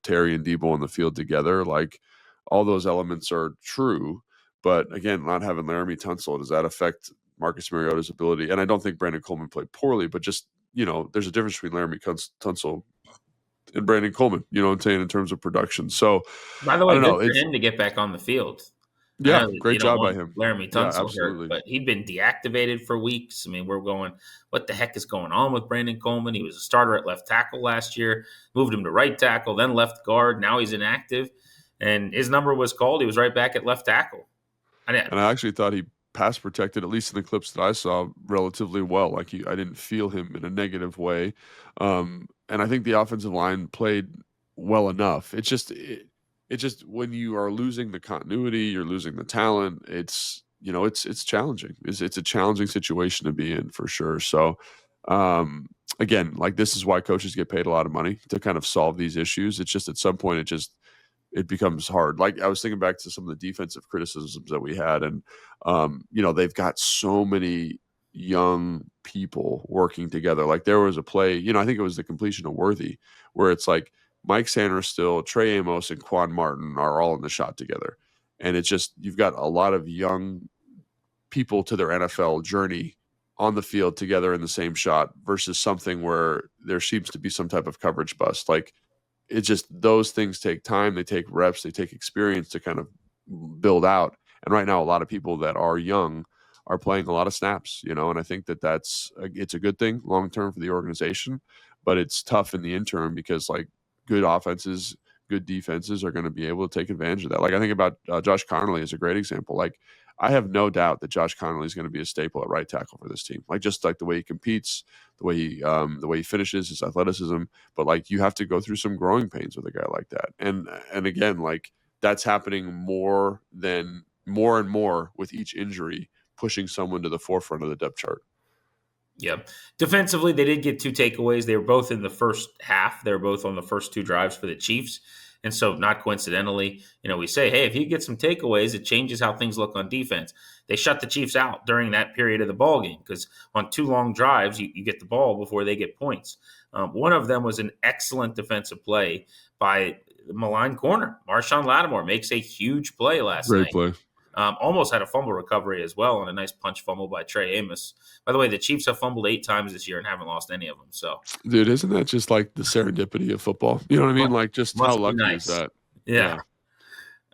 S6: Terry and Debo on the field together. Like, all those elements are true. But again, not having Laramie Tunsil, does that affect Marcus Mariota's ability? And I don't think Brandon Coleman played poorly, but just, there's a difference between Laramie Tunsil and Brandon Coleman, you know what I'm saying, in terms of production. So,
S5: by the way,
S6: I don't know.
S5: good for him to get back on the field.
S6: Yeah, great job by him.
S5: Laramie Tunsil hurt, but he'd been deactivated for weeks. I mean, we're going, what the heck is going on with Brandon Coleman? He was a starter at left tackle last year, moved him to right tackle, then left guard. Now he's inactive, and his number was called. He was right back at left tackle.
S6: And I actually thought he pass protected, at least in the clips that I saw, relatively well. Like, I didn't feel him in a negative way. And I think the offensive line played well enough. It's just when you are losing the continuity, you're losing the talent. It's challenging. It's a challenging situation to be in, for sure. So, again, like, this is why coaches get paid a lot of money to kind of solve these issues. It's just at some point it becomes hard. Like, I was thinking back to some of the defensive criticisms that we had, and they've got so many young people working together. Like, there was a play, I think it was the completion of Worthy, where it's like Mike Sanderstill, Trey Amos, and Quan Martin are all in the shot together. And it's just, you've got a lot of young people to their NFL journey on the field together in the same shot versus something where there seems to be some type of coverage bust. Like, it's just, those things take time. They take reps. They take experience to kind of build out. And right now, a lot of people that are young are playing a lot of snaps, and I think it's a good thing long-term for the organization, but it's tough in the interim because, like, good offenses, good defenses are going to be able to take advantage of that. Like, I think about Josh Connolly is a great example. Like, I have no doubt that Josh Connolly is going to be a staple at right tackle for this team. Like, just like the way he competes, the way he finishes, his athleticism. But, like, you have to go through some growing pains with a guy like that. And again, like, that's happening more and more with each injury, pushing someone to the forefront of the depth chart.
S5: Yep. Defensively, they did get 2 takeaways. They were both in the first half. They were both on the first 2 drives for the Chiefs. And so, not coincidentally, we say, hey, if you get some takeaways, it changes how things look on defense. They shut the Chiefs out during that period of the ball game because on 2 long drives, you get the ball before they get points. One of them was an excellent defensive play by the maligned corner. Marshawn Lattimore makes a huge play last
S6: Great
S5: night.
S6: play.
S5: Almost had a fumble recovery as well on a nice punch fumble by Trey Amos. By the way, the Chiefs have fumbled 8 times this year and haven't lost any of them. So,
S6: Dude, isn't that just like the serendipity of football? You know what I mean? Like, just how
S5: must be
S6: lucky
S5: nice.
S6: is that?
S5: Yeah.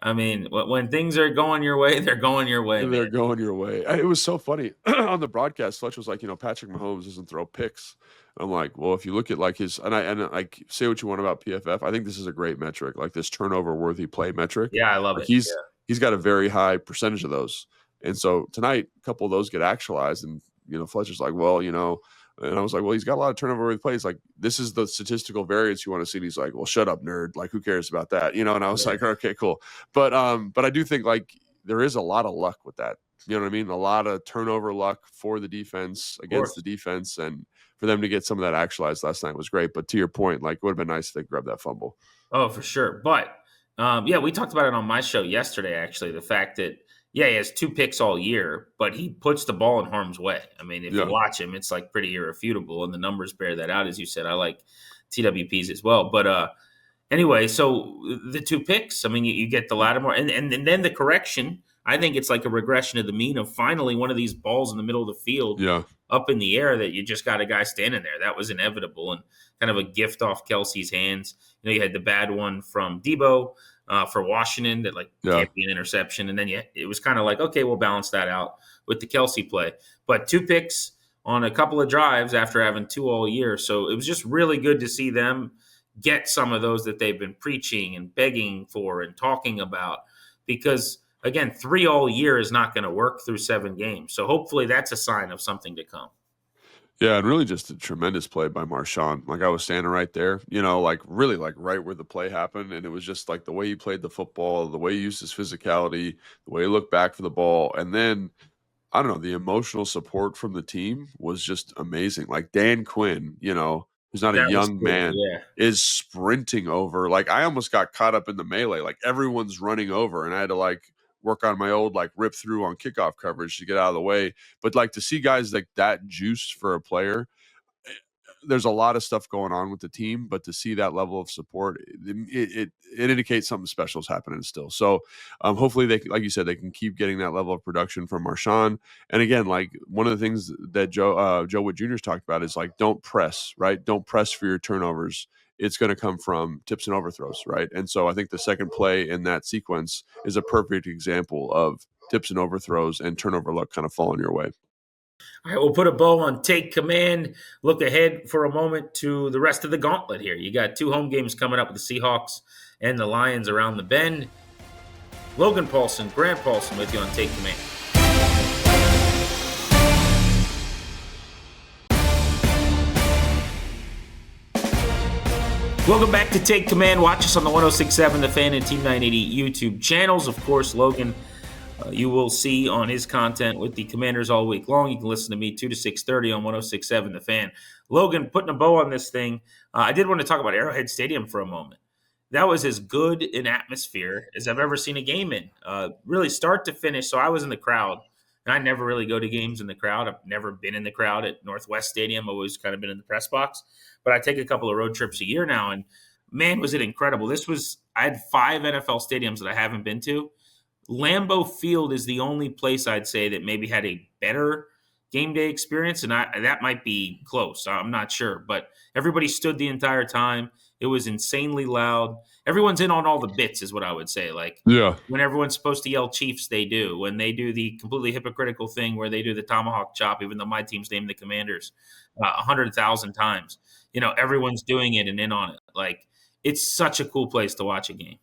S5: I mean, when things are going your way, they're going your way.
S6: They're
S5: man.
S6: going your way. It was so funny on the broadcast. Fletch was like, Patrick Mahomes doesn't throw picks. I'm like, well, if you look at like his, and I say what you want about PFF, I think this is a great metric, like this turnover worthy play metric.
S5: Yeah, I love
S6: like
S5: it.
S6: He's got a very high percentage of those. And so tonight, a couple of those get actualized. And, Fletcher's like, well, and I was like, well, he's got a lot of turnover worthy plays. Like, this is the statistical variance you want to see. And he's like, well, shut up, nerd. Like, who cares about that? And I was like, okay, cool. But I do think like there is a lot of luck with that. You know what I mean? A lot of turnover luck for the defense against the defense. And for them to get some of that actualized last night was great. But to your point, like, it would have been nice if they grabbed that fumble.
S5: Oh, for sure. But, we talked about it on my show yesterday, actually, the fact that, he has 2 picks all year, but he puts the ball in harm's way. I mean, if you watch him, it's like pretty irrefutable, and the numbers bear that out, as you said. I like TWPs as well. But anyway, so the 2 picks, I mean, you get the Lattimore, and then the correction. I think it's like a regression of the mean of finally one of these balls in the middle of the field up in the air that you just got a guy standing there. That was inevitable and kind of a gift off Kelsey's hands. You had the bad one from Debo for Washington that can't be an interception. And then it was kind of like, okay, we'll balance that out with the Kelsey play. But 2 picks on a couple of drives after having 2 all year. So it was just really good to see them get some of those that they've been preaching and begging for and talking about because – again, 3 all year is not going to work through 7 games. So hopefully that's a sign of something to come.
S6: Yeah, and really just a tremendous play by Marshawn. Like I was standing right there, like really like right where the play happened. And it was just like the way he played the football, the way he used his physicality, the way he looked back for the ball. And then, I don't know, the emotional support from the team was just amazing. Like Dan Quinn, who's not a young man, is sprinting over. Like I almost got caught up in the melee. Like everyone's running over and I had to work on my old rip through on kickoff coverage to get out of the way. But to see guys like that juiced for a player, there's a lot of stuff going on with the team, but to see that level of support, it indicates something special is happening still. So hopefully they, like you said, they can keep getting that level of production from Marshawn. And again, one of the things that Joe Wood Jr.'s talked about is don't press, right? Don't press for your turnovers. It's going to come from tips and overthrows, right? And so I think the second play in that sequence is a perfect example of tips and overthrows and turnover luck kind of falling your way.
S5: All right, we'll put a bow on Take Command. Look ahead for a moment to the rest of the gauntlet here. You got 2 home games coming up with the Seahawks and the Lions around the bend. Logan Paulsen, Grant Paulsen with you on Take Command. Welcome back to Take Command. Watch us on the 106.7 The Fan and Team 980 YouTube channels. Of course, Logan, you will see on his content with the Commanders all week long. You can listen to me 2 to 6:30 on 106.7 The Fan. Logan, putting a bow on this thing, I did want to talk about Arrowhead Stadium for a moment. That was as good an atmosphere as I've ever seen a game in, really start to finish. So I was in the crowd, and I never really go to games in the crowd. I've never been in the crowd at Northwest Stadium. I've always kind of been in the press box. But I take a couple of road trips a year now, and man, was it incredible. I had 5 NFL stadiums that I haven't been to. Lambeau Field is the only place I'd say that maybe had a better game day experience, and that might be close. I'm not sure, but everybody stood the entire time. It was insanely loud. Everyone's in on all the bits is what I would say. When everyone's supposed to yell Chiefs, they do. When they do the completely hypocritical thing where they do the tomahawk chop, even though my team's named the Commanders 100,000 times, everyone's doing it and in on it. It's such a cool place to watch a game.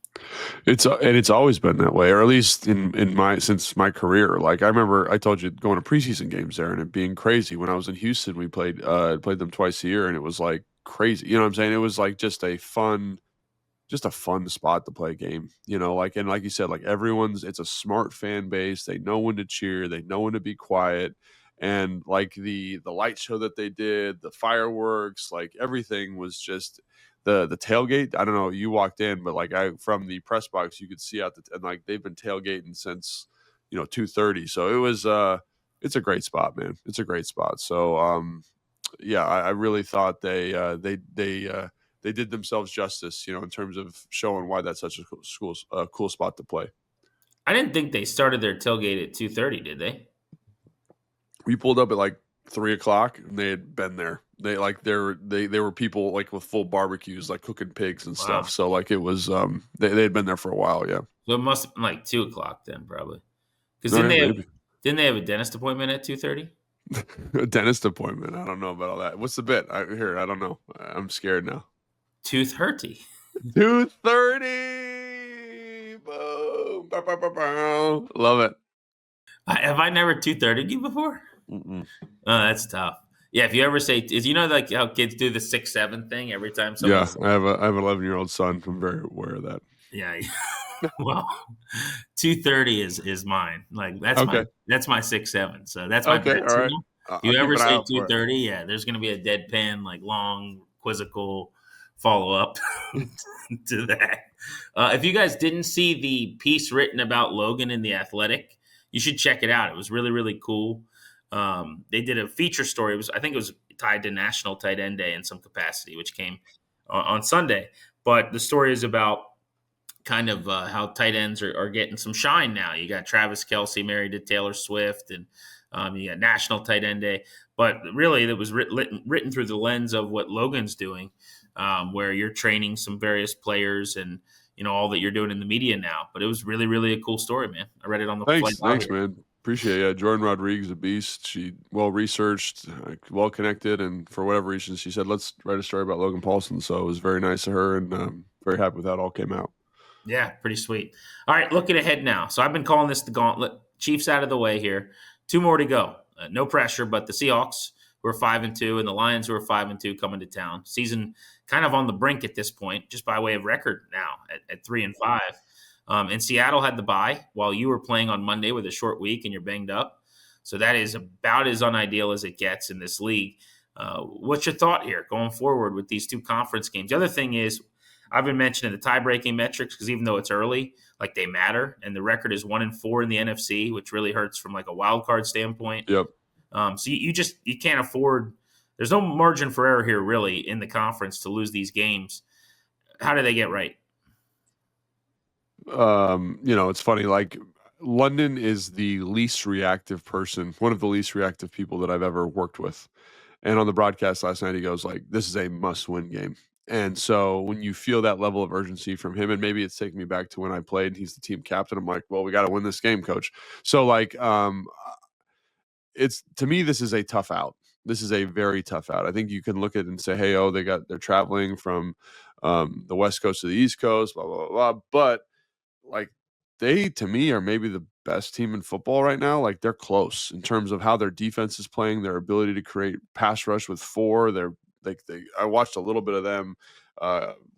S6: It's always been that way, or at least since my career. I remember I told you going to preseason games there and it being crazy. When I was in Houston, we played them twice a year, and it was crazy. You know what I'm saying? It was just a fun spot to play a game. And like you said, it's a smart fan base. They know when to cheer. They know when to be quiet. And like the light show that they did, the fireworks, like everything was just the tailgate. I don't know, you walked in, but like from the press box, you could see out and like they've been tailgating since 2:30. So it was it's a great spot, man. It's a great spot. So yeah, I really thought they did themselves justice, in terms of showing why that's such a cool spot to play.
S5: I didn't think they started their tailgate at 2:30, did they?
S6: We pulled up at like 3:00 and they had been there. They were people like with full barbecues, like cooking pigs and stuff.
S5: Wow.
S6: So like it was they had been there for a while. Yeah.
S5: So it must have been like 2:00 then, probably. Because
S6: Maybe.
S5: didn't they have a dentist appointment at 2:30?
S6: A dentist appointment. I don't know about all that. What's the bit? I don't know. I'm scared now.
S5: 2:30.
S6: 2:30. Boom. Bow, bow, bow, bow. Love it.
S5: Have I never 2:30'd you before?
S6: Mm-mm.
S5: Oh, that's tough. Yeah, if you ever say, like how kids do the 6-7 thing every time someone.
S6: Yeah, I have an 11-year-old son. I'm very aware of that.
S5: Yeah. Well, 2:30 is mine. Like that's
S6: Okay.
S5: my 6-7. So that's my
S6: Okay,
S5: bet.
S6: all right.
S5: If you
S6: I'll
S5: ever
S6: keep an eye
S5: say
S6: out for it.
S5: 2:30, yeah, there's going to be a deadpan, like long, quizzical follow up to that. If you guys didn't see the piece written about Logan in The Athletic, you should check it out. It was really, really cool. They did a feature story. I think it was tied to National Tight End Day in some capacity, which came on Sunday. But the story is about kind of how tight ends are getting some shine now. You got Travis Kelce married to Taylor Swift, and you got National Tight End Day. But really, that was written through the lens of what Logan's doing, where you're training some various players and all that you're doing in the media now. But it was really, really a cool story, man. I read it on the flight.
S6: Thanks, man. Appreciate it. Yeah, Jordan Rodriguez, a beast. She well-researched, well-connected, and for whatever reason, she said, let's write a story about Logan Paulsen. So it was very nice of her, and very happy with how it all came out.
S5: Yeah, pretty sweet. All right, looking ahead now. So I've been calling this the gauntlet. Chiefs out of the way here. 2 more to go. No pressure, but the Seahawks, who are 5-2, and the Lions, who are 5-2, coming to town. Season kind of on the brink at this point, just by way of record now at 3-5. And Seattle had the bye while you were playing on Monday with a short week and you're banged up. So that is about as unideal as it gets in this league. What's your thought here going forward with these 2 conference games? The other thing is, I've been mentioning the tie-breaking metrics because even though it's early, like they matter. And the record is 1-4 in the NFC, which really hurts from like a wild card standpoint.
S6: Yep.
S5: So you can't afford. There's no margin for error here really in the conference to lose these games. How do they get right?
S6: It's funny. Like London is the least reactive person, one of the least reactive people that I've ever worked with. And on the broadcast last night, he goes like, "This is a must-win game." And so when you feel that level of urgency from him, and maybe it's taking me back to when I played, he's the team captain. I'm like, well, we got to win this game, coach. So like, it's, to me, this is a tough out. This is a very tough out. I think you can look at it and say, hey, they're traveling from the West Coast to the East Coast, blah, blah, blah, blah. But like, they, to me, are maybe the best team in football right now. Like, they're close in terms of how their defense is playing, their ability to create pass rush with 4. I watched a little bit of them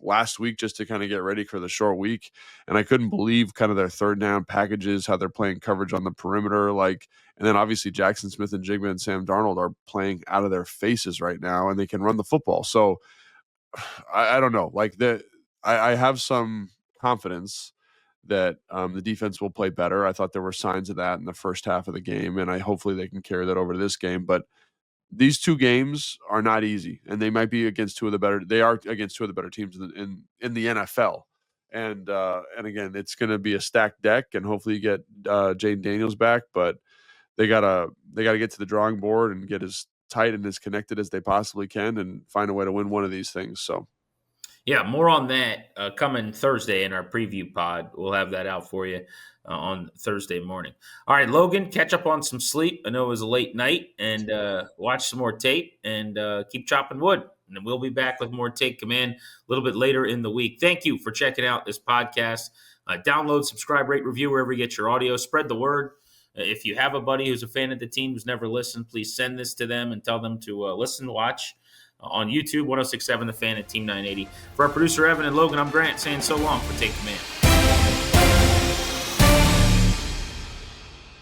S6: last week just to kind of get ready for the short week, and I couldn't believe kind of their third down packages, how they're playing coverage on the perimeter, like, and then obviously Jackson Smith and Jigba and Sam Darnold are playing out of their faces right now, and they can run the football. So I don't know, like I have some confidence that the defense will play better. I thought there were signs of that in the first half of the game, and hopefully they can carry that over to this game. But these 2 games are not easy, and they might be against 2 of the better. They are against 2 of the better teams in the NFL. And again, it's going to be a stacked deck, and hopefully you get Jaden Daniels back. But they gotta get to the drawing board and get as tight and as connected as they possibly can, and find a way to win one of these things. So.
S5: Yeah, more on that coming Thursday in our preview pod. We'll have that out for you on Thursday morning. All right, Logan, catch up on some sleep. I know it was a late night, and watch some more tape and keep chopping wood. And then we'll be back with more Take Command a little bit later in the week. Thank you for checking out this podcast. Download, subscribe, rate, review wherever you get your audio. Spread the word. If you have a buddy who's a fan of the team who's never listened, please send this to them and tell them to listen, watch. On YouTube, 106.7 The Fan and Team 980. For our producer, Evan and Logan, I'm Grant saying so long for Take Command.